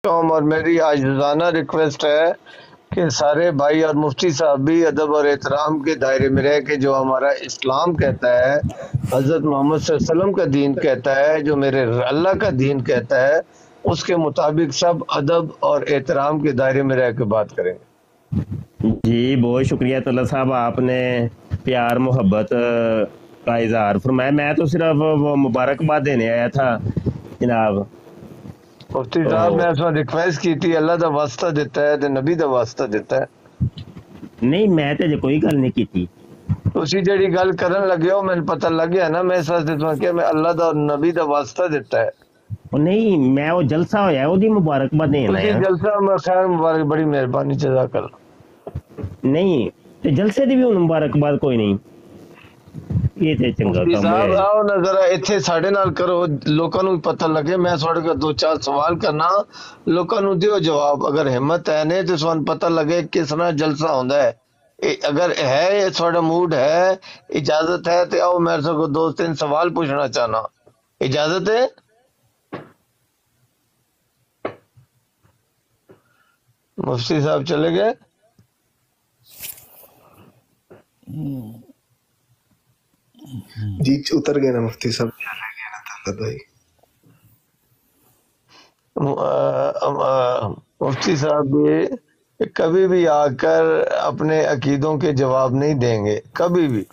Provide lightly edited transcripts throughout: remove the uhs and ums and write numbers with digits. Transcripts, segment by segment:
اور میری عاجزانہ ریکویسٹ ہے کہ سارے بھائی اور مفتی صاحب بھی ادب اور احترام کے دائرے میں رہ کے جو ہمارا اسلام کہتا ہے، حضرت محمد صلی اللہ علیہ وسلم کا دین کہتا ہے، جو میرے اللہ کا دین کہتا ہے، اس کے مطابق سب ادب اور احترام کے دائرے میں رہ کے بات کریں گے۔ جی بہت شکریہ طلعت صاحب، آپ نے پیار محبت کا اظہار فرمایا۔ میں تو صرف وہ مبارکباد دینے آیا تھا جناب۔ مفتی صاحب میں اس میں ریکویسٹ کی تھی، اللہ دا واسطہ دیتا ہے تے نبی دا واسطہ دیتا ہے۔ نہیں میں تو کوئی گل نہیں کی تھی۔ تسی جڑی گل کرن لگے ہو مجھے پتہ لگ گیا نا، میں اس واسطے تو کہ میں اللہ دا اور نبی دا واسطہ دیتا ہے۔ نہیں میں وہ جلسہ ہویا وہ دی مبارکباد دینا تسی آیا۔ جلسہ میں خیر مبارک، بڑی مہربانی، جزاک اللہ۔ نہیں تے جلسے دی بھی ہن مبارکباد کوئی نہیں، یہ تے چنگا مفتی کام صاحب ہے۔ آؤ نا ذرا ایتھے ساڈے نال کرو، لوکاں نوں پتہ لگے۔ میں تھوڑے کو دو چار سوال کرنا، لوکاں نوں دیو جواب، اگر ہمت ہے نے تے سون پتہ لگے کس طرح جلسہ ہوندا ہے۔ اگر ہے تھوڑا موڈ ہے، اجازت ہے تے آؤ میں سے کو دو تین سوال پوچھنا چاہنا، اجازت ہے؟ مفتی صاحب چلے گئے؟ جی اتر گئے نا مفتی صاحب، چلے گئے نا طلعت بھائی۔ مفتی صاحب بھی کبھی بھی آ کر اپنے عقیدوں کے جواب نہیں دیں گے، کبھی بھی،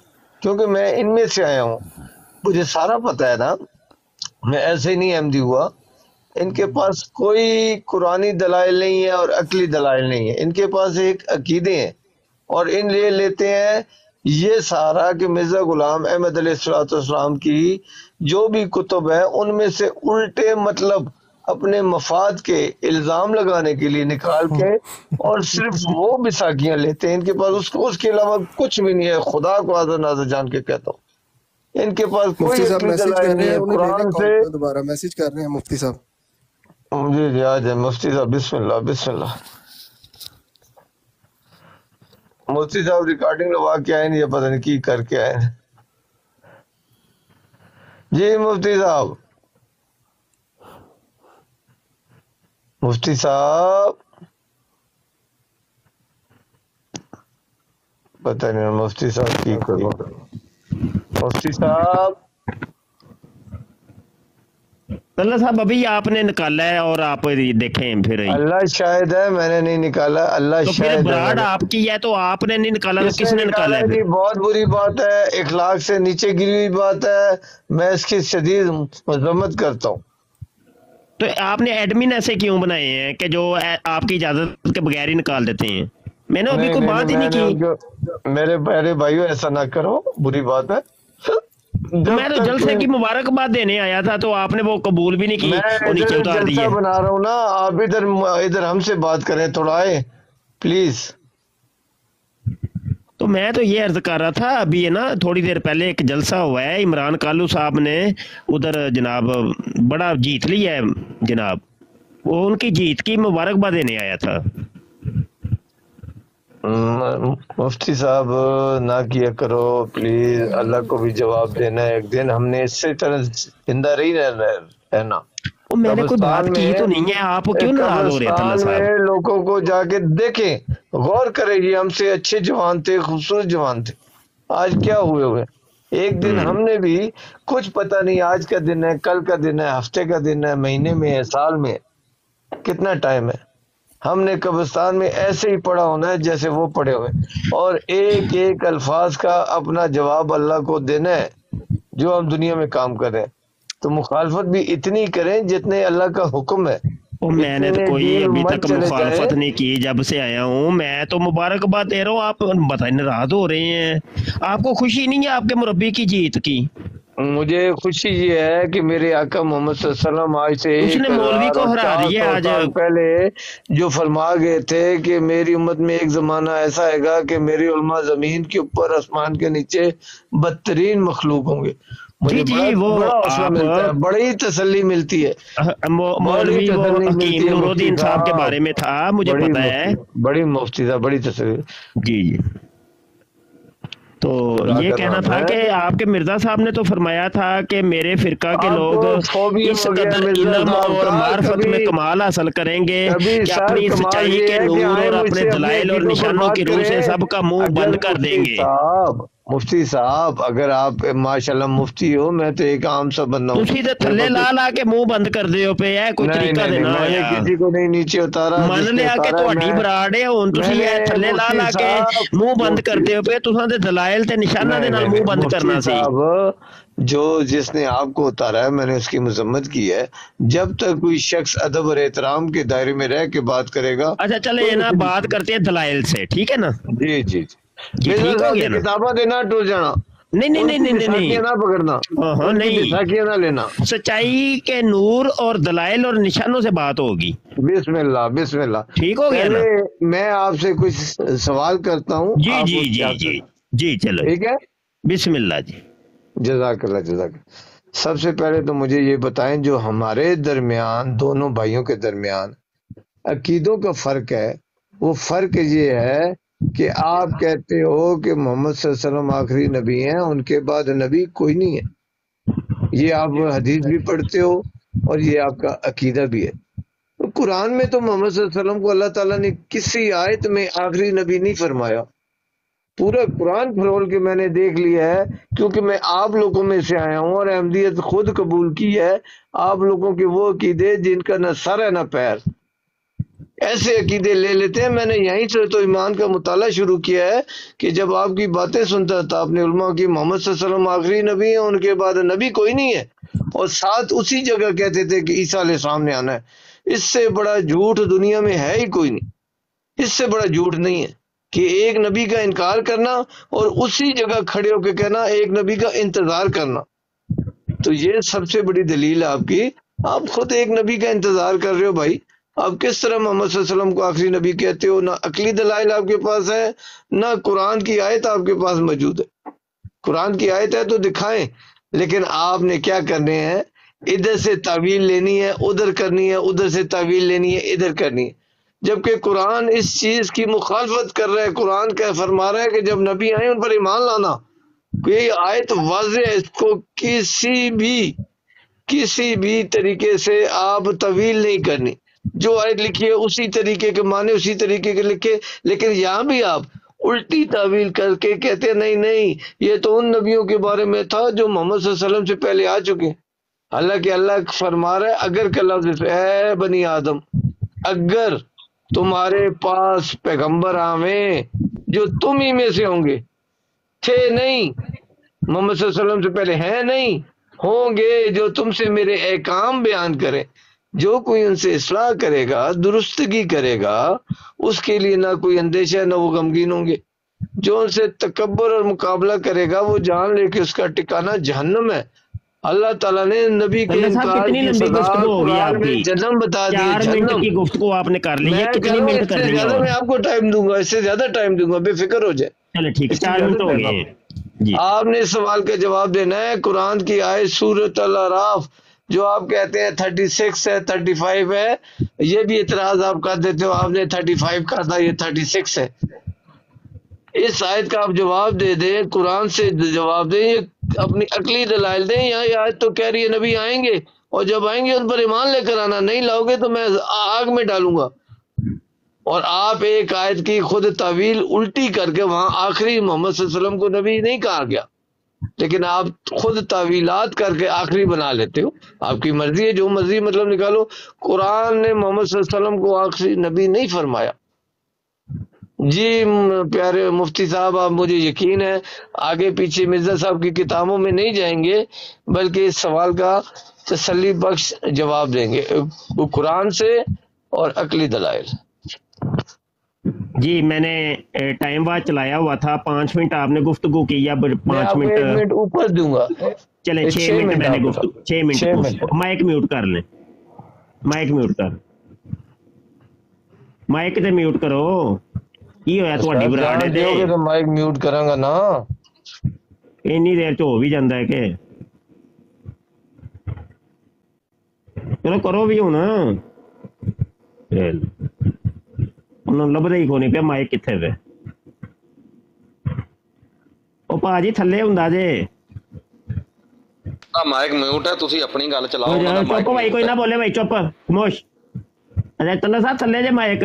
کیونکہ میں ان میں سے آیا ہوں، مجھے سارا پتہ ہے نا، میں ایسے ہی نہیں احمدی ہوا۔ ان کے پاس کوئی قرآنی دلائل نہیں ہے اور عقلی دلائل نہیں ہے، ان کے پاس ایک عقیدے ہیں، اور ان لیے لیتے ہیں یہ سارا کہ مرزا غلام احمد علیہ السلام کی جو بھی کتب ہے ان میں سے الٹے مطلب اپنے مفاد کے الزام لگانے کے لیے نکال کے اور صرف وہ بیساکھیاں لیتے ہیں۔ ان کے پاس اس کے علاوہ کچھ بھی نہیں ہے، خدا کو حاضر ناظر جان کے کہتا ہوں، ان کے پاس کوئی مفتی صاحب عقلی میسج دلائل کر رہے نہیں ہیں، ہے انہیں لے لیں قرآن کال سے۔ پہ، دوبارہ میسج کر رہے ہیں مفتی صاحب۔ جی جی آ جائیں مفتی صاحب، بسم اللہ بسم اللہ۔ مفتی صاحب ریکارڈنگ لگوا کے آئے نہیں، یہ پتہ نہیں کی کر کے آئے ہیں۔ جی مفتی صاحب، مفتی صاحب پتہ نہیں مفتی صاحب کی کرو۔ مفتی صاحب طلعت صاحب ابھی آپ نے نکالا ہے اور آپ دیکھیں پھر ہی اللہ شاہد ہے، میں نے نہیں نکالا، اللہ تو پھر شاہد ہے۔ براڈ آپ کی ہے تو آپ نے نہیں نکالا تو کس نے نکالا ہے جی پھر؟ بہت بری بات ہے، اخلاق سے نیچے گری ہوئی بات ہے، میں اس کی شدید مذمت کرتا ہوں۔ تو آپ نے ایڈمن ایسے کیوں بنائے ہیں کہ جو آپ کی اجازت کے بغیر ہی نکال دیتے ہیں؟ میں نے ابھی کوئی بات ہی نہیں کی۔ میرے پیارے بھائیو ایسا نہ کرو، بری بات ہے۔ تو میں تو جلسے کی مبارکباد دینے آیا تھا تو آپ نے وہ قبول بھی نہیں کی میں اور نیچے ادھر اتار جلسہ دیے۔ بنا رہا ہوں نا، آپ ادھر ہم سے بات کریں، تھوڑا آئے پلیز۔ تو میں تو یہ عرض کر رہا تھا، ابھی ہے نا تھوڑی دیر پہلے ایک جلسہ ہوا ہے، عمران کالو صاحب نے ادھر جناب بڑا جیت لی ہے جناب، وہ ان کی جیت کی مبارکباد دینے آیا تھا۔ مفتی صاحب نہ کیا کرو پلیز، اللہ کو بھی جواب دینا ہے ایک دن، ہم نے اسی طرح زندہ رہنا۔ وہ میں نے کوئی بات کی تو نہیں ہے، آپ کیوں ناراض ہو رہے ہیں طلعت قبرستان صاحب؟ میں لوگوں کو جا کے دیکھیں، غور کریں، یہ ہم سے اچھے جوان تھے، خوبصورت جوان تھے، آج کیا ہوئے۔ ایک دن ہم نے بھی کچھ پتہ نہیں آج کا دن ہے، کل کا دن ہے، ہفتے کا دن ہے، مہینے میں ہے، سال میں کتنا ٹائم ہے، ہم نے قبرستان میں ایسے ہی پڑھا ہونا ہے جیسے وہ پڑھے ہوئے، اور ایک ایک الفاظ کا اپنا جواب اللہ کو دینا ہے جو ہم دنیا میں کام کر رہے ہیں۔ تو مخالفت بھی اتنی کریں جتنے اللہ کا حکم ہے۔ میں نے تو کوئی ابھی تک مخالفت نہیں کی، جب سے آیا ہوں میں تو مبارکباد دے رہا ہوں، آپ بتائیں ناراض ہو رہے ہیں؟ آپ کو خوشی نہیں ہے آپ کے مربی کی جیت کی؟ مجھے خوشی یہ ہے کہ میرے آقا محمد صلی اللہ علیہ وسلم آج سے اس نے مولوی کو ہرا دیا آج۔ پہلے جو فرما گئے تھے کہ میری امت میں ایک زمانہ ایسا آئے گا کہ میری علماء زمین کے اوپر آسمان کے نیچے بدترین مخلوق ہوں گے۔ مجھے بڑا حوصلہ ملتا ہے، بڑی تسلی ملتی ہے۔ مولوی وہ حکیم نور الدین صاحب کے بارے میں تھا، مجھے پتا ہے۔ بڑی مفتی صاحب، بڑی تسلی۔ جی جی تو خدا یہ کا کہنا نام تھا ہے کہ آپ کے مرزا صاحب نے تو فرمایا تھا کہ میرے فرقہ کے آپ لوگ کو فوبیا اس ہو گیا قدر مرزا علم صاحب اور کا معرفت میں کبھی کمال حاصل کریں گے کبھی کہ سر اپنی کمال سچائی یہ کے ہے کہ نور آئے اور مجھ اپنے سے اپنے دلائل اور عقیدوں پر نشانوں بات کی روح سے کریں سب کا منہ اگر بند کر دیں گے. مفتی صاحب اگر آپ ماشاءاللہ مفتی ہو میں تو ایک عام سا بندہ ہوں تسی تے میرے تھلے پاس لا لا کے منہ بند کر دیو پہ ہے کوئی نہیں طریقہ نہیں دے نہیں نہ میں نے ہویا. کسی کو نہیں نیچے اتارا من جس نے لیا کہ اتارا ہے تہاڈی براڑ ہے ہن میں تسی نے اے تھلے لا مفتی لا کے صاحب منہ بند کر مفتی دیو پہ تساں تے دلائل تے نشاناں دے نہیں نال نہیں منہ نہیں بند مفتی کرنا سی. صاحب جو جس نے آپ کو اتارا ہے میں نے اس کی مذمت کی ہے جب تک کوئی شخص ادب اور احترام کے دائرے میں رہ کے بات کرے گا اچھا چلے تو نا بات کرتے ہیں دلائل سے, ٹھیک ہے نا جی جی جی جی, مرزا ٹھیک ہو صاحب گیا کی نا. کتابیں دینا ٹول جانا نہیں نہیں ان نہیں کی نہیں بساکیاں نہ نہیں, پکڑنا ہاں ان کی نہیں, بساکیاں نہ لینا سچائی کے نور اور دلائل اور نشانوں سے بات ہوگی. بسم اللہ بسم اللہ ٹھیک ہو گیا پہلے نا. میں آپ سے کچھ سوال کرتا ہوں جی آپ جی اس کے جی آنسر جی جی چلو جی, ٹھیک ہے بسم اللہ جی. جزاک اللہ جزاک اللہ. سب سے پہلے تو مجھے یہ بتائیں جو ہمارے درمیان دونوں بھائیوں کے درمیان عقیدوں کا فرق ہے وہ فرق یہ ہے کہ آپ کہتے ہو کہ محمد صلی اللہ علیہ وسلم آخری نبی ہیں ان کے بعد نبی کوئی نہیں ہے یہ آپ حدیث بھی پڑھتے ہو اور یہ آپ کا عقیدہ بھی ہے. قرآن میں تو محمد صلی اللہ علیہ وسلم کو اللہ تعالیٰ نے کسی آیت میں آخری نبی نہیں فرمایا. پورا قرآن پھرول کے میں نے دیکھ لیا ہے کیونکہ میں آپ لوگوں میں سے آیا ہوں اور احمدیت خود قبول کی ہے. آپ لوگوں کے وہ عقیدے جن کا نہ سر ہے نہ پیر ایسے عقیدے لے لیتے ہیں. میں نے یہیں سے تو ایمان کا مطالعہ شروع کیا ہے کہ جب آپ کی باتیں سنتا تھا آپ نے علماء کی محمد صلی اللہ علیہ وسلم آخری نبی ہیں ان کے بعد نبی کوئی نہیں ہے اور ساتھ اسی جگہ کہتے تھے کہ عیسیٰ علیہ السلام نے آنا ہے. اس سے بڑا جھوٹ دنیا میں ہے ہی کوئی نہیں. اس سے بڑا جھوٹ نہیں ہے کہ ایک نبی کا انکار کرنا اور اسی جگہ کھڑے ہو کے کہنا ایک نبی کا انتظار کرنا. تو یہ سب سے بڑی دلیل ہے آپ کی. آپ خود ایک نبی کا انتظار کر رہے ہو بھائی. آپ کس طرح محمد صلی اللہ علیہ وسلم کو آخری نبی کہتے ہو؟ نہ عقلی دلائل آپ کے پاس ہے نہ قرآن کی آیت آپ کے پاس موجود ہے. قرآن کی آیت ہے تو دکھائیں لیکن آپ نے کیا کرنے ہیں ادھر سے تعویل لینی ہے ادھر کرنی ہے ادھر سے تعویل لینی ہے ادھر کرنی ہے. جبکہ قرآن اس چیز کی مخالفت کر رہا ہے. قرآن کا فرما رہا ہے کہ جب نبی آئے ان پر ایمان لانا. یہ آیت واضح ہے اس کو کسی بھی طریقے سے آپ طویل نہیں کرنی. جو آیت لکھی ہے اسی طریقے کے معنی اسی طریقے کے لکھے. لیکن یہاں بھی آپ الٹی تعویل کر کے کہتے نہیں یہ تو ان نبیوں کے بارے میں تھا جو محمد صلی اللہ علیہ وسلم سے پہلے آ چکے. حالانکہ اللہ فرما رہا ہے اگر کا لفظ اے بنی آدم اگر تمہارے پاس پیغمبر آویں جو تم ہی میں سے ہوں گے تھے نہیں محمد صلی اللہ علیہ وسلم سے پہلے ہیں نہیں ہوں گے جو تم سے میرے احکام بیان کریں جو کوئی ان سے اصلاح کرے گا درستگی کرے گا اس کے لیے نہ کوئی اندیشہ نہ وہ غمگین ہوں گے. جو ان سے تکبر اور مقابلہ کرے گا وہ جان لے کہ اس کا ٹھکانہ جہنم ہے. اللہ تعالیٰ نے نبی کے اللہ صاحب انکار کتنی کی لمبی سزا گفتگو ہوگی قرآن آپ میں کی؟ جہنم بتا دی ہے 4 منٹ جہنم. کی گفتگو آپ نے کر لی ہے, میں کہہ کتنی رہا ہوں منٹ اس سے کرنی ہے زیادہ اور؟ میں آپ کو ٹائم دوں گا اس سے زیادہ ٹائم دوں گا بے فکر ہو جائے. چلے ٹھیک ہے, اس سے 4 زیادہ منٹ ہو ٹائم گئے آپ ہیں جی. آپ نے اس سوال کا جواب دینا ہے. قرآن کی آیت سورۃ الاعراف جو آپ کہتے ہیں 36 ہے 35 ہے یہ بھی اعتراض آپ کر دیتے ہو. آپ نے 35 کہا تھا یہ 36 ہے. اس آیت کا آپ جواب دے دیں قرآن سے جواب دیں یہ اپنی عقلی دلائل دیں. یہاں یہ آیت تو کہہ رہی ہے نبی آئیں گے اور جب آئیں گے ان پر ایمان لے کر آنا. نہیں لاؤ گے تو میں آگ میں ڈالوں گا. اور آپ ایک آیت کی خود تعویل الٹی کر کے وہاں آخری محمد صلی اللہ علیہ وسلم کو نبی نہیں کہا گیا لیکن آپ خود تعویلات کر کے آخری بنا لیتے ہو. آپ کی مرضی ہے جو مرضی مطلب نکالو. قرآن نے محمد صلی اللہ علیہ وسلم کو آخری نبی نہیں فرمایا. جی پیارے مفتی صاحب آپ مجھے یقین ہے آگے پیچھے مرزا صاحب کی کتابوں میں نہیں جائیں گے بلکہ اس سوال کا تسلی بخش جواب دیں گے قرآن سے اور عقلی دلائل. جی میں نے ٹائم بعد چلایا ہوا تھا 5 منٹ آپ نے گفتگو کی یا میں 5 آپ کو منٹ؟ 1 منٹ اوپر دوں گا. چلے 6 منٹ میں نے گفتگو 6 منٹ 6 منٹ مائک میوٹ کر لیں. مائک میوٹ کر مائک تے میوٹ کرو. کی ہویا تہاڈی براڑ ہے دیو گے تو مائک میوٹ کراں گا نا. اینی دیر چ ہو بھی جاندا ہے کہ چلو کرو بھی ہوں انہوں لبدا ہی کونی پیا مائک کتنے پہ. ਭਾਜੀ ਥੱਲੇ ਹੁੰਦਾ ਜੇ ਆ ਮਾਈਕ ਮਿਊਟ ਹੈ, ਤੁਸੀਂ ਆਪਣੀ ਗੱਲ ਚਲਾਓ। ਉਹਨਾਂ ਦਾ ਚੁੱਪ ਭਾਈ, ਕੋਈ ਨਾ ਬੋਲੇ ਭਾਈ, ਚੁੱਪ ਖਮੋਸ਼। ਅੱਛਾ ਤੱਲਾ ਸਾਹਿਬ ਥੱਲੇ ਜੇ ਮਾਈਕ,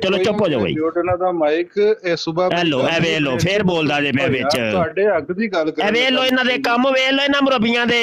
ਚਲੋ ਚੁੱਪ ਹੋ ਜਾਓ ਬਈ। ਉਹਨਾਂ ਦਾ ਮਾਈਕ ਇਹ ਸਵੇਰ ਹੈਲੋ ਐ ਵੇ ਲੋ ਫੇਰ ਬੋਲਦਾ ਜੇ ਪਿਆ ਵਿੱਚ। ਤੁਹਾਡੇ ਹੱਕ ਦੀ ਗੱਲ ਕਰ ਐ ਵੇ ਲੋ ਇਹਨਾਂ ਦੇ ਕੰਮ, ਵੇ ਲੋ ਇਹਨਾਂ ਮੁਰੱਬੀਆਂ ਦੇ।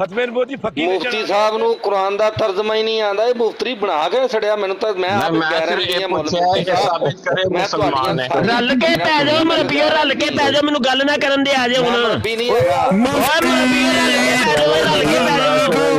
ਮੁਫਤੀ ਸਾਹਿਬ ਨੂੰ ਕੁਰਾਨ ਦਾ ਤਰਜਮਾ ਹੀ ਨਹੀਂ ਆਉਂਦਾ, ਇਹ ਮੁਫਤਰੀ ਬਣਾ ਕੇ ਛੜਿਆ ਮੈਨੂੰ ਤਾਂ। ਮੈਂ ਆਪ ਸਿਰਫ ਇਹ ਪੁੱਛਿਆ ਹੈ ਕਿ ਸਾਬਿਤ ਕਰੇ ਮੁਸਲਮਾਨ ਹੈ। ਰਲ ਕੇ ਪੈ ਜਾਓ ਮਰਬੀਓ, ਰਲ ਕੇ ਪੈ ਜਾਓ, ਮੈਨੂੰ ਗੱਲ ਨਾ ਕਰਨ ਦੇ, ਆ ਜਾਓ ਹੁਣ। ਮਰਬੀ ਨਹੀਂ ਹੈਗਾ ਓਏ ਮਰਬੀਓ ਰਲ ਕੇ ਪੈ ਜਾਓ, ਰਲ ਕੇ ਪੈ ਜਾਓ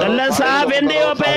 ਗੱਲਾਂ ਸਾਹਿਬ ਵੇਂਦੇ ਹੋ ਪਏ,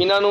ਇਹਨਾਂ ਨੂੰ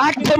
8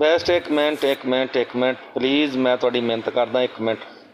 ਬੈਸਟ ਇੱਕ ਮਿੰਟ ਪਲੀਜ਼, ਮੈਂ ਤੁਹਾਡੀ ਮਿਹਨਤ ਕਰਦਾ, ਇੱਕ ਮਿੰਟ।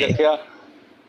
ਰੱਖਿਆ।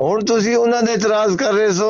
ਹੁਣ ਤੁਸੀਂ ਉਹਨਾਂ ਦੇ ਇਤਰਾਜ਼ ਕਰ ਰਹੇ ਸੋ,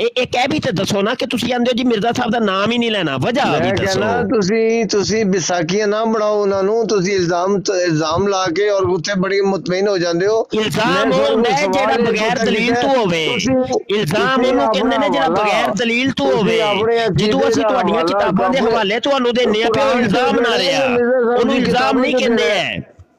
ਇਹ ਕਹਿ ਵੀ ਤੇ ਦੱਸੋ ਨਾ ਕਿ ਤੁਸੀਂ ਆਂਦੇ ਹੋ ਜੀ ਮਿਰਜ਼ਾ ਸਾਹਿਬ ਦਾ ਨਾਮ ਹੀ ਨਹੀਂ ਲੈਣਾ, ਵਜ੍ਹਾ ਵੀ ਮੈਂ ਦੱਸੋ। ਕਹਿੰਦਾ ਤੁਸੀਂ ਵਿਸਾਖੀਆਂ ਨਾ ਬਣਾਓ ਉਹਨਾਂ ਨੂੰ, ਤੁਸੀਂ ਇਲਜ਼ਾਮ ਲਾ ਕੇ ਔਰ ਉੱਥੇ ਬੜੀ ਮੁਤਮਈਨ ਹੋ ਜਾਂਦੇ ਹੋ। ਇਲਜ਼ਾਮ ਉਹ ਹੁੰਦਾ ਹੈ ਜਿਹੜਾ ਬਗੈਰ ਦਲੀਲ ਤੋਂ ਹੋਵੇ, ਇਲਜ਼ਾਮ ਉਹਨੂੰ ਕਹਿੰਦੇ ਨੇ ਜਿਹੜਾ ਬਗੈਰ ਦਲੀਲ ਤੋਂ ਹੋਵੇ। ਜਦੋਂ ਅਸੀਂ ਤੁਹਾਡੀਆਂ ਕਿਤਾਬਾਂ ਦੇ ਹਵਾਲੇ ਤੁਹਾਨੂੰ ਦਿੰਨੇ ਆ ਕਿ ਉਹ ਇਲਜ਼ਾਮ ਨਾ ਰਿਹਾ, ਉਹਨੂੰ ਇਲਜ਼ਾਮ ਨਹੀਂ ਕਹਿੰਦੇ ਐ।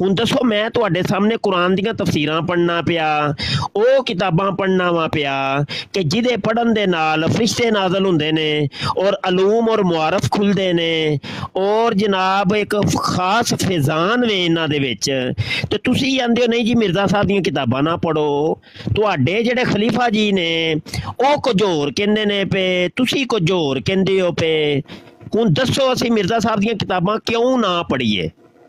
ਹੁਣ ਦੱਸੋ ਮੈਂ ਤੁਹਾਡੇ ਸਾਹਮਣੇ ਕੁਰਾਨ ਦੀਆਂ ਤਫਸੀਰਾਂ ਪੜ੍ਹਨਾ ਪਿਆ, ਉਹ ਕਿਤਾਬਾਂ ਪੜ੍ਹਨਾ ਵਾ ਪਿਆ ਕਿ ਜਿਹਦੇ ਪੜ੍ਹਨ ਦੇ ਨਾਲ ਫਰਿਸ਼ਤੇ ਨਾਜ਼ਲ ਹੁੰਦੇ ਨੇ ਔਰ ਅਲੂਮ ਔਰ ਮੁਆਰਫ ਖੁੱਲਦੇ ਨੇ ਔਰ ਜਨਾਬ ਇੱਕ ਖਾਸ ਫੈਜ਼ਾਨ ਵੇ ਇਹਨਾਂ ਦੇ ਵਿੱਚ। ਤੇ ਤੁਸੀਂ ਕਹਿੰਦੇ ਹੋ ਨਹੀਂ ਜੀ ਮਿਰਜ਼ਾ ਸਾਹਿਬ ਦੀਆਂ ਕਿਤਾਬਾਂ ਨਾ ਪੜ੍ਹੋ, ਤੁਹਾਡੇ ਜਿਹੜੇ ਖਲੀਫਾ ਜੀ ਨੇ ਉਹ ਕੁਝ ਹੋਰ ਕਹਿੰਦੇ ਨੇ ਪਏ, ਤੁਸੀਂ ਕੁਝ ਹੋਰ ਕਹਿੰਦੇ ਹੋ ਪਏ। ਹੁਣ ਦੱਸੋ ਅਸੀਂ ਮਿਰਜ਼ਾ ਸਾਹਿਬ ਦੀਆਂ ਕਿਤਾਬਾਂ ਕਿਉਂ ਨਾ ਪੜ੍ਹੀਏ?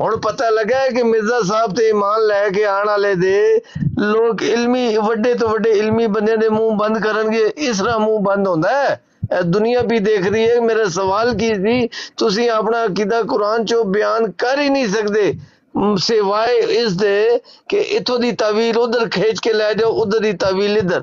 ਹੁਣ ਪਤਾ ਲੱਗਾ ਹੈ ਕਿ ਮਿਰਜ਼ਾ ਸਾਹਿਬ ਤੇ ਈਮਾਨ ਲੈ ਕੇ ਆਉਣ ਵਾਲੇ ਦੇ ਲੋਕ ਇਲਮੀ ਵੱਡੇ ਤੋਂ ਵੱਡੇ ਇਲਮੀ ਬੰਦਿਆਂ ਦੇ ਮੂੰਹ ਬੰਦ ਕਰਨਗੇ। ਇਸ ਤਰ੍ਹਾਂ ਮੂੰਹ ਬੰਦ ਹੁੰਦਾ ਹੈ, ਇਹ ਦੁਨੀਆ ਵੀ ਦੇਖ ਰਹੀ ਹੈ। ਮੇਰਾ ਸਵਾਲ ਕੀ ਸੀ, ਤੁਸੀਂ ਆਪਣਾ ਅਕੀਦਾ ਕੁਰਾਨ ਚੋਂ ਬਿਆਨ ਕਰ ਹੀ ਨਹੀਂ ਸਕਦੇ ਸਿਵਾਏ ਇਸ ਦੇ ਕਿ ਇਥੋਂ ਦੀ ਤਾਵੀਲ ਉਧਰ ਖਿੱਚ ਕੇ ਲੈ ਜਾਓ, ਉਧਰ ਦੀ ਤਾਵੀਲ ਇਧਰ।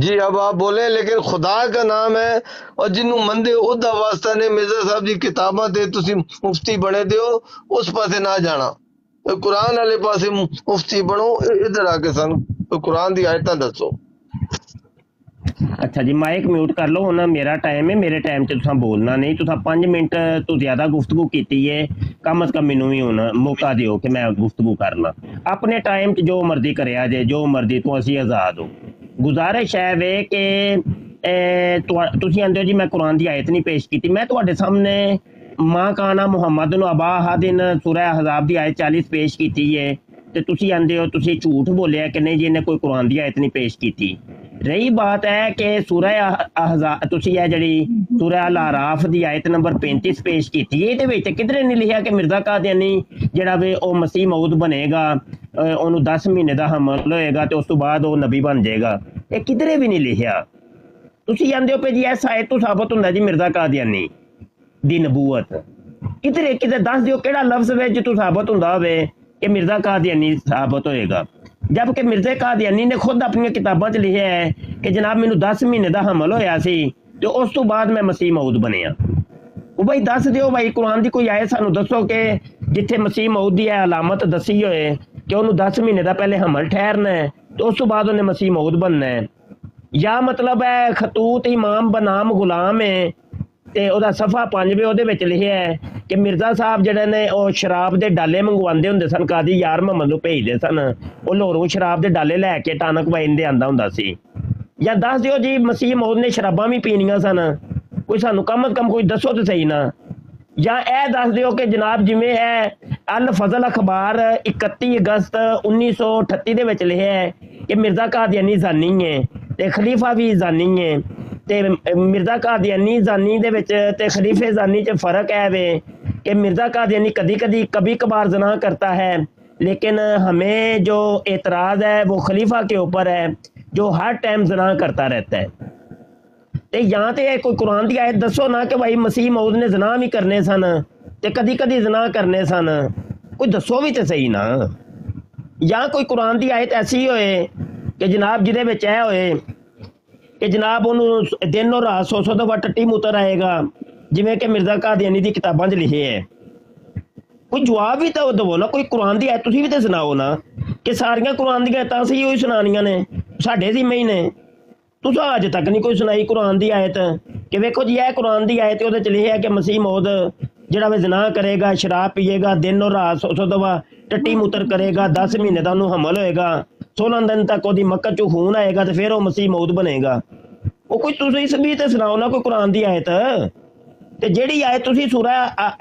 جی اب آپ بولیں لیکن خدا کا نام ہے اور جنوں مندے عہدہ واسطہ نے مرزا صاحب دی کتاباں تے تسی مفتی بنے دیو اس پاسے نہ جانا قرآن والے پاسے مفتی بنو ادھر آ کے سن قرآن دی آیتاں دسو اچھا جی مائک میوٹ کر لو ہونا میرا ٹائم ہے میرے ٹائم سے تساں بولنا نہیں تساں 5 منٹ تو زیادہ گفتگو کیتی ہے کم از کم مینوں بھی ہونا موقع دیو کہ میں گفتگو کرنا اپنے ٹائم جو مرضی کریا جے جو مرضی تو اسی آزاد ہو گزارش ہے وے کہ تسی آندے ہو جی میں قرآن دی آیت نہیں پیش کیتی میں تواڈے سامنے ماں کانا محمد نو ابا احد سورہ احزاب دی آیت 40 پیش کیتی ہے تے تسی آندے ہو تسی جھوٹ بولیا کہ نہیں جی نے کوئی قرآن دی آیت نہیں پیش کیتی رہی بات ہے کہ سورہ احزاب تسی ہے جڑی سورہ الاعراف دی آیت نمبر 35 پیش کیتی ہے دے وچ کدھر نہیں لکھیا کہ مرزا قادیانی جڑا وے او مسیح موعود بنے گا اونوں 10 مہینے دا حمل ہوئے گا تے اس تو بعد او نبی بن جائے گا یہ کدھر بھی نہیں لکھیا تسی آندے ہو پہ جی اس آیت تو ثابت ہوندا جی مرزا قادیانی دی نبوت کدھر دس دیو کیڑا لفظ وچ تو ثابت ہوندا ہوے کہ مرزا قادیانی ثابت ہوئے گا جبکہ مرزا قادیانی نے خود اپنی کتاباں 'چ لکھیا ہے کہ جناب مینوں 10 مہینے دا حمل ہویا سی تے اس تو بعد میں مسیح موعود بنیا وہ بھائی دس دیو بھائی قرآن دی کوئی آیت سانوں دسو کہ جتھے مسیح موعود دی علامت دسی ہوئے کہ انہوں 10 مہینے دا پہلے حمل ٹھہرنا ہے تو اس تو بعد انہیں مسیح موعود بننا ہے یا مطلب ہے خطوط امام بنام غلام ہے تے او دا صفحہ 5 او دے وچ لکھیا ہے کہ مرزا صاحب جڑے نے او شراب دے ڈالے منگواندے ہوندے سن قاضی یار محمد نوں بھیجدے سن او لاہوروں شراب دے ڈالے لے کے ٹانک وائندے آندا ہوندا سی یا دس دیو جی مسیح موعود نے شراباں بھی پینیاں سن کوئی سانوں کم از کم کوئی دسو تو صحیح نا یا اے دس دیو کہ جناب جویں ہے الفضل اخبار 31 اگست 1938 دے وچ لکھیا ہے کہ مرزا قادیانی زانی ہے تے خلیفہ بھی زانی ہے تے مرزا قادیانی زانی دے وچ تے خلیفہ زانی چ فرق ہے وے کہ مرزا قادیانی کبھی کبھار زنا کرتا ہے لیکن ہمیں جو اعتراض ہے وہ خلیفہ کے اوپر ہے جو ہر ٹائم زنا کرتا رہتا ہے تے یہاں تے کوئی قرآن دی آیت دسو نا کہ بھائی مسیح موعود نے زنا بھی کرنے سن تے کدی زنا کرنے سن کوئی دسو بھی تے صحیح نا یا کوئی قرآن دی آیت ایسی ہوئے کہ جناب جدے وچ اے ہوئے کہ جناب انہوں دن اور رات 100 دفعہ ٹٹی موتر آئے گا جویں کہ مرزا قادیانی دی کتاباں 'چ لکھے ہے کوئی جواب بھی تو دو نا کوئی قرآن دی آیت تسی بھی تے سناؤ نا کہ ساریاں قرآن دی آیتاں سی ہوئی سنانیاں نے ساڈے ذمے ہی نے تساں اج تک نہیں کوئی سنائی قرآن دی آیت کہ ویکھو جی اے قرآن دی آیت اودے 'چ لکھیا ہے کہ مسیح موعود جڑا وہ زنا کرے گا شراب پیے گا دن اور رات 100 دفعہ ٹٹی موتر کرے گا 10 مہینے دا انہوں حمل ہوئے گا 16 دن تک وہ مکہ چوں خون آئے گا تو پھر وہ مسیح موعود بنے گا وہ کوئی تسی اس بھی تے سناؤ نا کوئی قرآن دی آیت تے جیڑی آیت تسی سورہ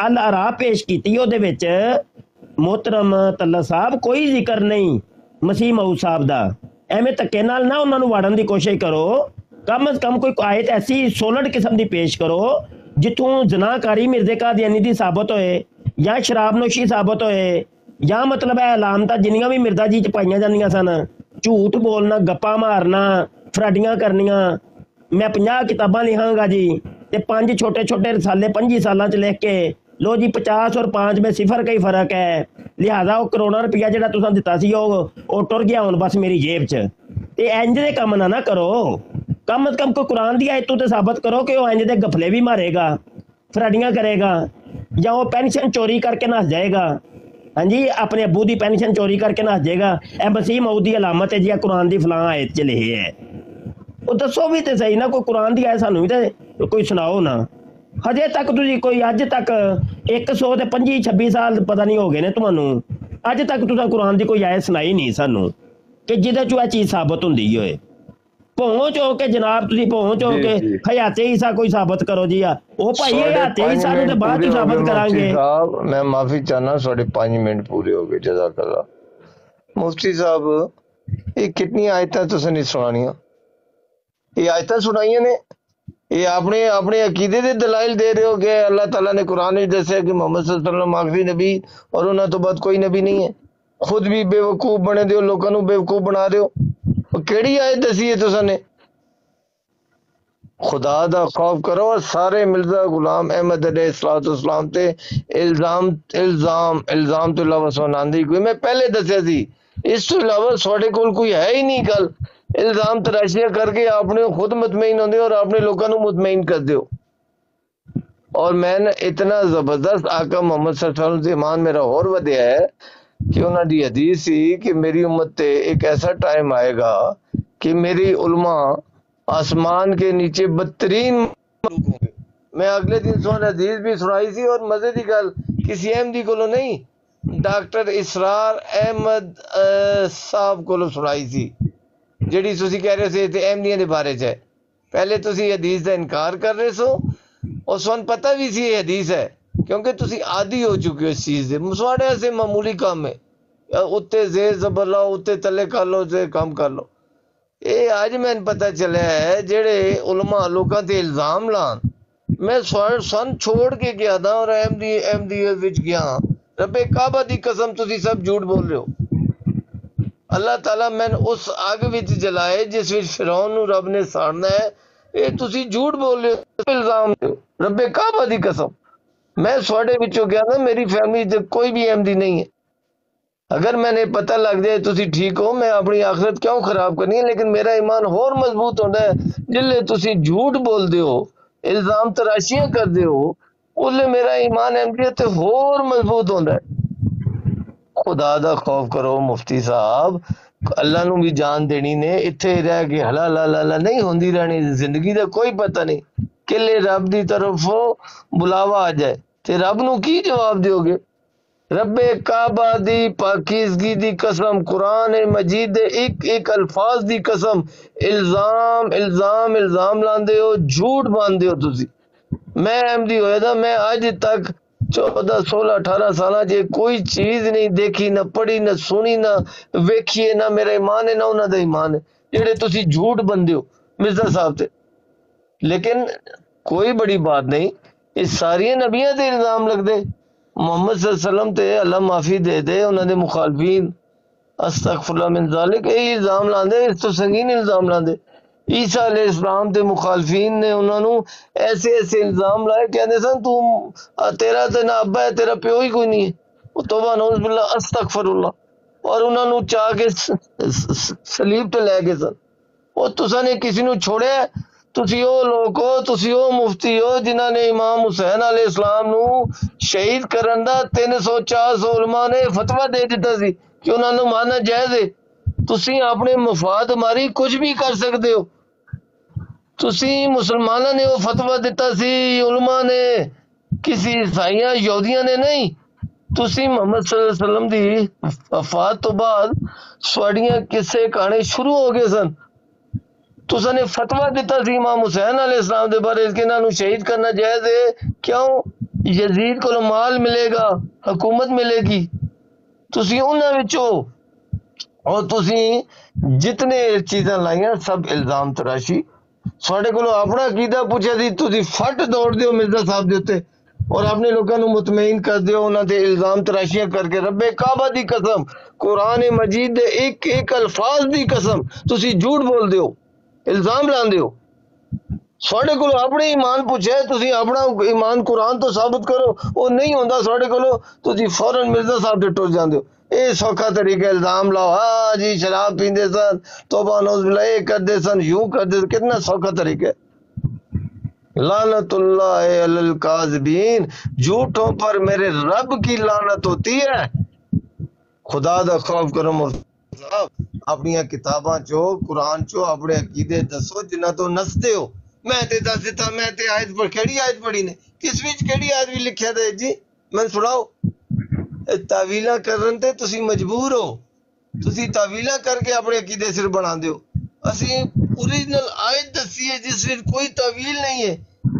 الاعراف پیش کیتی اودے وچ محترم طلعت صاحب کوئی ذکر نہیں مسیح موعود صاحب دا ایویں تکے نال نہ انہاں نوں واڑن دی کوشش کرو کم از کم کوئی آیت ایسی سولڈ قسم دی پیش کرو جتوں زنا کاری مرزا قادیانی دی ثابت ہوئے یا شراب نوشی ثابت ہوئے یا مطلب ہے علامتاں جنیاں بھی مرزا جی چ پائیاں جاندیاں سن جھوٹ بولنا گپا مارنا فراڈیاں کرنیاں میں 50 کتاباں لکھاں گا جی تے 5 چھوٹے چھوٹے رسالے 25 سالاں چ لکھ کے لو جی 50 اور 5 میں صفر کا ہی فرق ہے لہذا وہ کروڑا روپیہ جڑا تساں دتا سی وہ ٹر گیا ہن بس میری جیب چ تے انج دے کم نہ کرو کم از کم کوئی قرآن دی آیت تو ثابت کرو کہ وہ انج دے گفلے بھی مارے گا فراڈیاں کرے گا یا وہ پینشن چوری کر کے نس جائے گا ہاں جی اپنے ابو دی پینشن چوری کر کے نس جائے گا اے مسیح موعود دی علامت ہے جی قرآن دی فلاں آیت چ لکھی ہے وہ دسو بھی تے صحیح نا کوئی قرآن دی آیت سانوں بھی تے کوئی سناؤ نا ہجے تک تسی کوئی اج تک 125-26 سال پتہ نہیں ہو گئے نے تمہانوں اج تک تساں قرآن دی کوئی آیت سنائی نہیں سانوں کہ جہدے چوں اے چیز ثابت ہوندی ہوئے پہنچ ہو کے جناب تسی پہنچ ہو کے حیات عیسیٰ کوئی ثابت کرو جی وہ بھائی حیات عیسیٰ نوں تے بعد چ ثابت کران گے میں معافی چاہنا 5.5 منٹ پورے ہو گئے جزاک اللہ مفتی صاحب یہ کتنی آیتیں تساں نہیں سنانیاں یہ آیتیں سنائیاں نے یہ اپنے عقیدے دے دلائل دے رہے ہو کہ اللہ تعالیٰ نے قرآن میں دسیا کہ محمد صلی اللہ علیہ وسلم آخری نبی اور انہاں تو بعد کوئی نبی نہیں ہے خود بھی بے وقوف بنے دیو لوکاں نوں بے وقوف بنا دیو کیڑی آیت دسی ہے تساں نے خدا دا خوف کرو اور سارے مرزا غلام احمد علیہ السلام تے الزام تو علاوہ سناندی کوئی میں پہلے دسیا سی اس تو علاوہ سواڈے کول کوئی ہے ہی نہیں گل الزام تراشیاں کر کے اپنے خود مطمئن ہوندے اور اپنے لوگوں کو مطمئن کر دیو. اور میں نے اتنا زبردست آقا محمد صلی اللہ علیہ وسلم سے ایمان میرا اور ودیا ہے کہ انہوں دی حدیث سی کہ میری امت تے ایک ایسا ٹائم آئے گا کہ میری علماء آسمان کے نیچے بدترین مخلوق ہوں گے. میں اگلے دن سونا حدیث بھی سنائی سی اور مزے دی گل کسی احمدی کو نہیں، ڈاکٹر اسرار احمد صاحب کو سنائی سی، جڑی تسی کہہ رہے تھے احمدیاں دے بارے چ. پہلے تسی حدیث دا انکار کر رہے سو اور سن پتہ بھی سی یہ حدیث ہے کیونکہ تسی عادی ہو چکے ہو اس چیز دے. مسواڑے سے معمولی کام ہے، اتے زیر زبر لاؤ، اتے تلے کر لو، سے کام کر لو. اے آج میں پتہ چلا ہے جڑے علماء لوکاں تے الزام لان، میں سن چھوڑ کے گیا تھا اور احمدی وچ گیا. رب کعبہ دی قسم تسی سب جھوٹ بول رہے ہو. اللہ تعالیٰ میں اس آگ وچ جلائے جس وچ فرعون نو رب نے ساڑنا ہے. اے تسی جھوٹ بول رہے ہو، الزام دے رب کعبہ دی قسم. میں سواڑے وچوں گیا نا، میری فیملی تے کوئی بھی احمدی نہیں ہے. اگر میں نے پتہ لگ جائے تسی ٹھیک ہو، میں اپنی آخرت کیوں خراب کرنی ہے، لیکن میرا ایمان اور مضبوط ہوتا ہے جلے تسی جھوٹ بول دے ہو، الزام تراشیاں کر دے ہو، اسلے میرا ایمان احمدیت اور مضبوط ہوتا ہے. خدا دا خوف کرو مفتی صاحب، اللہ نو بھی جان دینی نے، اتھے رہ کے حلال حلال نہیں ہوندی رہنی. زندگی دا کوئی پتہ نہیں، کلے رب دی طرف بلاوا آ جائے تے رب نو کی جواب دیو گے؟ رب کعبہ دی پاکیزگی دی قسم، قرآن مجید دے ایک الفاظ دی قسم، الزام لاندے ہو، جھوٹ باندھے ہو تسی. میں احمدی ہویا تھا، میں آج تک 14 16 18 سالہ جے کوئی چیز نہیں دیکھی، نہ پڑھی، نہ سنی، نہ ویکھیے، نہ میرا ایمان ہے نہ انہاں دا ایمان ہے جڑے تسی جھوٹ بندے ہو مرزا صاحب تے. لیکن کوئی بڑی بات نہیں، اس ساری نبیاں تے الزام لگ دے. محمد صلی اللہ علیہ وسلم تے اللہ معافی دے دے، انہاں دے مخالفین استغفر اللہ من ذالک یہ الزام لاندے، اس تو سنگین الزام لاندے. عیسیٰ علیہ السلام تے مخالفین نے انہوں نے ایسے الزام لائے، کہنے سن تیرا تے نہ ابا ہے، تیرا پیو ہی کوئی نہیں ہے. وہ توبہ نعوذ باللہ استغفر اللہ. اور انہوں نے چاہ کے سلیب تے لے گئے سن. اور تساں نے کسی نو چھوڑیا؟ تسی او لوگ ہو، تسی او مفتی ہو جنہاں نے امام حسین علیہ السلام نو شہید کرن دا 300 400 علماء نے فتویٰ دے دیتا سی کہ انہوں نے مارنا جائز ہے. تسی اپنے مفاد ماری کچھ بھی کر سکتے ہو. تسی مسلمانوں نے وہ فتویٰ دیتا سی، علماء نے، کسی عیسائیاں یہودیاں نے نہیں. تسی محمد صلی اللہ علیہ وسلم دی وفات تو بعد سواڑیاں قصے کہانے شروع ہو گئے سن. تساں نے فتویٰ دیتا سی امام حسین علیہ السلام دے بارے کہ انہاں نو شہید کرنا جائز ہے. کیوں؟ یزید کو مال ملے گا، حکومت ملے گی. تسی انہاں وچوں اور تسی جتنے چیزاں لائیاں سب الزام تراشی. ساڈے کولوں اپنا عقیدہ پوچھا سی، تسی فٹ دوڑ دیو مرزا صاحب دے اوتے اور اپنے لوگوں نو مطمئن کر دیو انہاں تے الزام تراشیاں کر کے. رب کعبہ دی قسم، قرآن مجید دے ایک الفاظ دی قسم تسی جھوٹ بول دیو، الزام لاندے ہو. ساڈے کولوں اپنے ایمان پوچھے، تسی اپنا ایمان قرآن تو ثابت کرو، وہ نہیں ہوندا ساڈے کولوں، تسی فوراً مرزا صاحب تے ٹر جاندے ہو. اے سوکھا طریقہ الزام لاؤ، ہاں جی شراب پیندے سن، توبہ نعوذ باللہ یہ کردے سن، یوں کردے سن. کتنا سوکھا طریقہ ہے. لعنت اللہ علی الکاذبین، جھوٹوں پر میرے رب کی لعنت ہوتی ہے. خدا دا خوف کرو مفتی صاحب، اپنی کتاباں چو قرآن چو اپنے عقیدے دسو جنہ تو نستے ہو. میں تے دس دیتا، میں تے آیت پر کیڑی آیت پڑھی نے، کس وچ کیڑی آیت بھی لکھیا تے جی میں سناؤ. تعویلاں کرن تے تسی مجبور ہو، تسی تعویلاں کر کے اپنے عقیدے سر بنا دیو. اسی اوریجنل آیت دسی ہے جس وچ کوئی تعویل نہیں ہے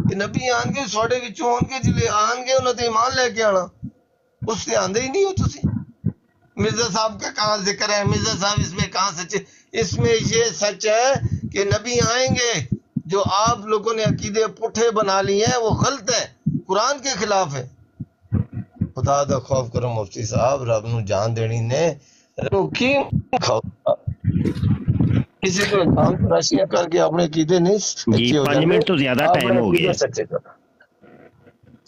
کہ نبی آن کے سوڑے وچوں ہون کے جلے آن کے انہاں تے ایمان لے کے آنا، اس سے آندے ہی نہیں ہو تسی. مرزا صاحب کا کہاں ذکر ہے؟ مرزا صاحب اس میں کہاں سچ ہے؟ اس میں یہ سچ ہے کہ نبی آئیں گے. جو آپ لوگوں نے عقیدے پٹھے بنا لی ہیں وہ غلط ہے، قرآن کے خلاف ہے. خدا دا خوف کرو مفتی صاحب، رب نو جان دینی نے کی کسی کو نام تراشیاں کر کے اپنے عقیدے نہیں جی 5 منٹ تو زیادہ ٹائم ہو گیا.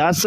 10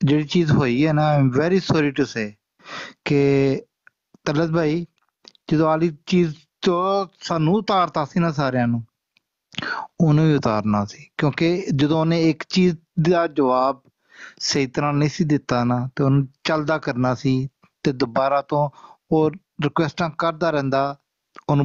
ਜਿਹੜੀ ਚੀਜ਼ ਹੋਈ ਹੈ ਨਾ, I am very sorry to say ਕਿ ਤਲਤ ਭਾਈ ਜਦੋਂ ਆਲੀ ਚੀਜ਼ ਤੋਂ ਸਾਨੂੰ ਉਤਾਰਤਾ ਸੀ ਨਾ ਸਾਰਿਆਂ ਨੂੰ, ਉਹਨੂੰ ਵੀ ਉਤਾਰਨਾ ਸੀ। ਕਿਉਂਕਿ ਜਦੋਂ ਉਹਨੇ ਇੱਕ ਚੀਜ਼ ਦਾ ਜਵਾਬ ਸਹੀ ਤਰ੍ਹਾਂ ਨਹੀਂ ਸੀ ਦਿੱਤਾ ਨਾ, ਤੇ ਉਹਨੂੰ ਚੱਲਦਾ ਕਰਨਾ ਸੀ ਤੇ ਦੁਬਾਰਾ ਤੋਂ ਉਹ ਰਿਕੁਐਸਟਾਂ ਕਰਦਾ ਰਹਿੰਦਾ, ਉਹਨੂੰ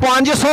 500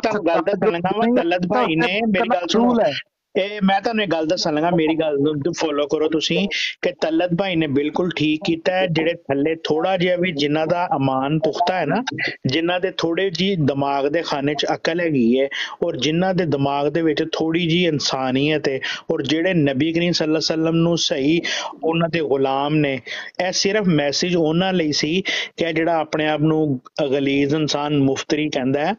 ਤੁਹਾਨੂੰ ਗੱਲ ਦੱਸਣ ਲੱਗਾ ਵਾ ਤਲਤ ਭਾਈ ਨੇ, ਮੇਰੀ ਗੱਲ ਸੁਣੋ ਇਹ ਮੈਂ ਤੁਹਾਨੂੰ ਇੱਕ ਗੱਲ ਦੱਸਣ ਲੱਗਾ, ਮੇਰੀ ਗੱਲ ਨੂੰ ਫੋਲੋ ਕਰੋ ਤੁਸੀਂ ਕਿ ਤਲਤ ਭਾਈ ਨੇ ਬਿਲਕੁਲ ਠੀਕ ਕੀਤਾ ਹੈ। ਜਿਹੜੇ ਥੱਲੇ ਥੋੜਾ ਜਿਹਾ ਵੀ ਜਿਨ੍ਹਾਂ ਦਾ ਅਮਾਨ ਪੁਖਤਾ ਹੈ ਨਾ, ਜਿਨ੍ਹਾਂ ਦੇ ਥੋੜੇ ਜੀ ਦਿਮਾਗ ਦੇ ਖਾਨੇ 'ਚ ਅਕਲ ਹੈਗੀ ਹੈ ਔਰ ਜਿਨ੍ਹਾਂ ਦੇ ਦਿਮਾਗ ਦੇ ਵਿੱਚ ਥੋੜੀ ਜੀ ਇਨਸਾਨੀਅਤ ਹੈ ਔਰ ਜਿਹੜੇ ਨਬੀ ਕਰੀਮ ਸੱਲੱਲਾਹੁ ਅਲੈਹਿ ਵਸੱਲਮ ਨੂੰ ਸਹੀ ਉਹਨਾਂ ਦੇ ਗੁਲਾਮ ਨੇ, ਇਹ ਸਿਰਫ ਮੈਸੇਜ ਉਹਨਾਂ ਲਈ ਸੀ ਕਿ ਜਿਹੜਾ ਆਪਣੇ ਆਪ ਨੂੰ ਗਲੀਜ਼ ਇਨਸਾਨ ਮੁਫਤਰੀ ਕਹਿੰਦਾ ਹੈ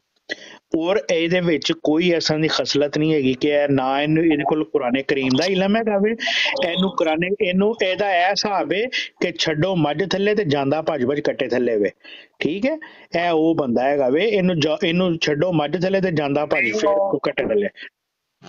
ਔਰ ਇਹਦੇ ਵਿੱਚ ਕੋਈ ਐਸਾ ਦੀ ਖਸਲਤ ਨਹੀਂ ਹੈਗੀ ਕਿ ਨਾ ਇਹਦੇ ਕੋਲ ਕੁਰਾਨ ਕਰੀਮ ਦਾ ਇਲਮ ਹੈਗਾ ਵੇ, ਇਹਨੂੰ ਇਹਦਾ ਇਹ ਹਿਸਾਬ ਹੈ ਕਿ ਛੱਡੋ ਮੱਝ ਥੱਲੇ ਤੇ ਜਾਂਦਾ ਭੱਜ ਕੱਟੇ ਥੱਲੇ ਵੇ, ਠੀਕ ਹੈ। ਇਹ ਉਹ ਬੰਦਾ ਹੈਗਾ ਵੇ, ਇਹਨੂੰ ਛੱਡੋ ਮੱਝ ਥੱਲੇ ਤੇ ਜਾਂਦਾ ਭੱਜ ਫਿਰ ਕੱਟੇ ਥੱਲੇ।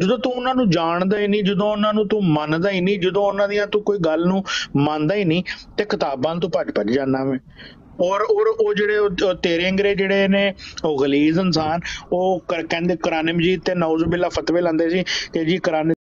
ਜਦੋਂ ਤੂੰ ਉਹਨਾਂ ਨੂੰ ਜਾਣਦਾ ਹੀ ਨਹੀਂ, ਜਦੋਂ ਉਹਨਾਂ ਨੂੰ ਤੂੰ ਮੰਨਦਾ ਹੀ ਨਹੀਂ, ਜਦੋਂ ਉਹਨਾਂ ਦੀਆਂ ਤੂੰ ਕੋਈ ਗੱਲ ਨੂੰ ਮੰਨਦਾ ਹੀ ਨਹੀਂ ਤੇ ਕਿਤਾਬਾਂ ਤੋਂ ਭੱਜ ਜਾਂਦਾ ਵੇ। ਔਰ ਉਹ ਜਿਹੜੇ ਤੇਰੇ ਅੰਗਰੇ ਜਿਹੜੇ ਨੇ ਉਹ ਗਲੀਜ਼ ਇਨਸਾਨ ਉਹ ਕਹਿੰਦੇ ਕੁਰਾਨ ਮਜੀਦ ਤੇ ਨੌਜ਼ੁ ਬਿਲਾ ਫਤਵੇ ਲਾਉਂਦੇ ਸੀ ਕਿ ਜੀ ਕੁਰਾਨ